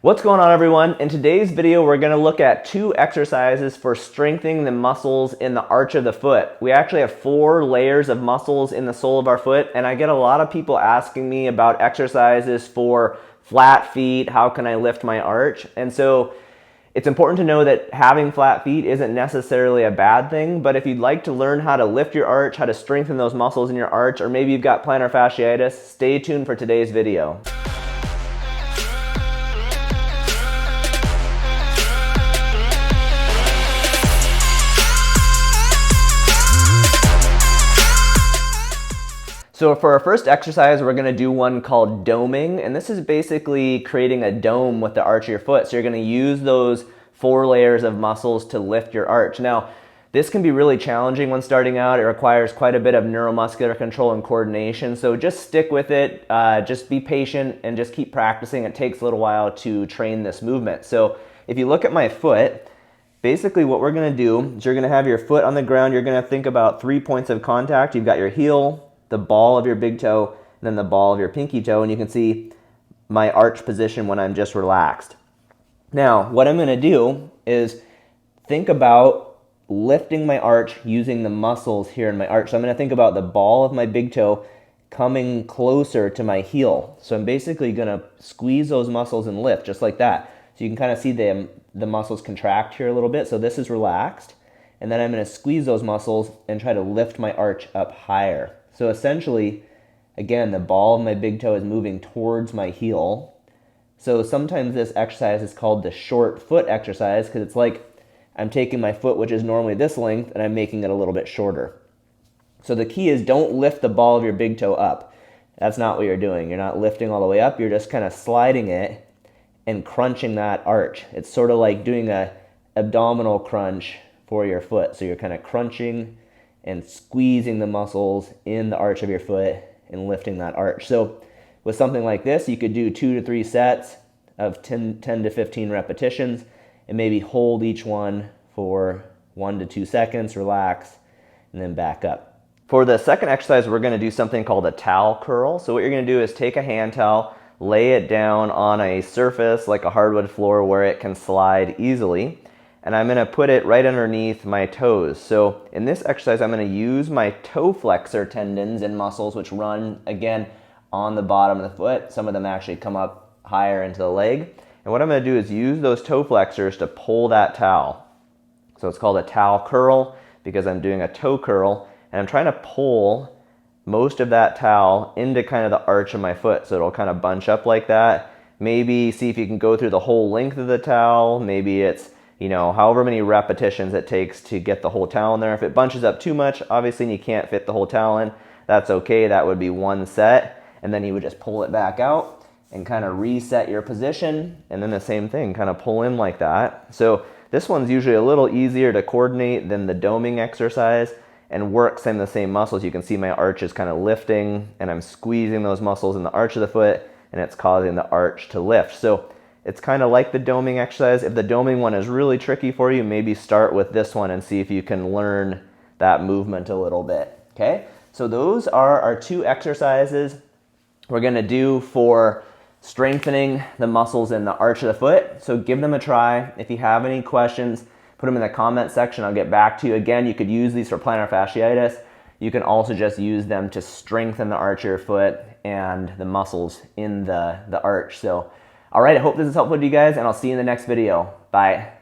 What's going on, everyone? In today's video, we're going to look at 2 exercises for strengthening the muscles in the arch of the foot. We actually have 4 layers of muscles in the sole of our foot, and I get a lot of people asking me about exercises for flat feet. How can I lift my arch? And so it's important to know that having flat feet isn't necessarily a bad thing, but if you'd like to learn how to lift your arch, how to strengthen those muscles in your arch, or maybe you've got plantar fasciitis, stay tuned for today's video. So for our first exercise, we're going to do one called doming, and this is basically creating a dome with the arch of your foot. So you're going to use those 4 layers of muscles to lift your arch. Now, this can be really challenging when starting out. It requires quite a bit of neuromuscular control and coordination, so just stick with it, just be patient, and just keep practicing. It takes a little while to train this movement. So if you look at my foot, basically what we're going to do is you're going to have your foot on the ground. You're going to think about 3 points of contact. You've got your heel, the ball of your big toe, and then the ball of your pinky toe, and you can see my arch position when I'm just relaxed. Now, what I'm going to do is think about lifting my arch using the muscles here in my arch. So I'm going to think about the ball of my big toe coming closer to my heel. So I'm basically going to squeeze those muscles and lift just like that. So you can kind of see the muscles contract here a little bit. So this is relaxed. And then I'm going to squeeze those muscles and try to lift my arch up higher. So essentially, again, the ball of my big toe is moving towards my heel. So sometimes this exercise is called the short foot exercise because it's like I'm taking my foot, which is normally this length, and I'm making it a little bit shorter. So the key is don't lift the ball of your big toe up. That's not what you're doing. You're not lifting all the way up. You're just kind of sliding it and crunching that arch. It's sort of like doing a abdominal crunch for your foot. So you're kind of crunching and squeezing the muscles in the arch of your foot and lifting that arch. So with something like this, you could do 2 to 3 sets of 10 to 15 repetitions and maybe hold each one for 1 to 2 seconds, relax, and then back up. For the second exercise, we're gonna do something called a towel curl. So what you're gonna do is take a hand towel, lay it down on a surface like a hardwood floor where it can slide easily, and I'm going to put it right underneath my toes. So in this exercise, I'm going to use my toe flexor tendons and muscles, which run, again, on the bottom of the foot. Some of them actually come up higher into the leg. And what I'm going to do is use those toe flexors to pull that towel. So it's called a towel curl because I'm doing a toe curl, and I'm trying to pull most of that towel into kind of the arch of my foot. So it'll kind of bunch up like that. Maybe see if you can go through the whole length of the towel. Maybe it's however many repetitions it takes to get the whole towel in there. If it bunches up too much, obviously, and you can't fit the whole towel in, that's okay. That would be 1 set. And then you would just pull it back out and kind of reset your position. And then the same thing, kind of pull in like that. So this one's usually a little easier to coordinate than the doming exercise and works in the same muscles. You can see my arch is kind of lifting and I'm squeezing those muscles in the arch of the foot and it's causing the arch to lift. So it's kind of like the doming exercise. If the doming one is really tricky for you, maybe start with this one and see if you can learn that movement a little bit, okay? So those are our 2 exercises we're gonna do for strengthening the muscles in the arch of the foot. So give them a try. If you have any questions, put them in the comment section. I'll get back to you. Again, you could use these for plantar fasciitis. You can also just use them to strengthen the arch of your foot and the muscles in the arch. So all right, I hope this is helpful to you guys, and I'll see you in the next video. Bye.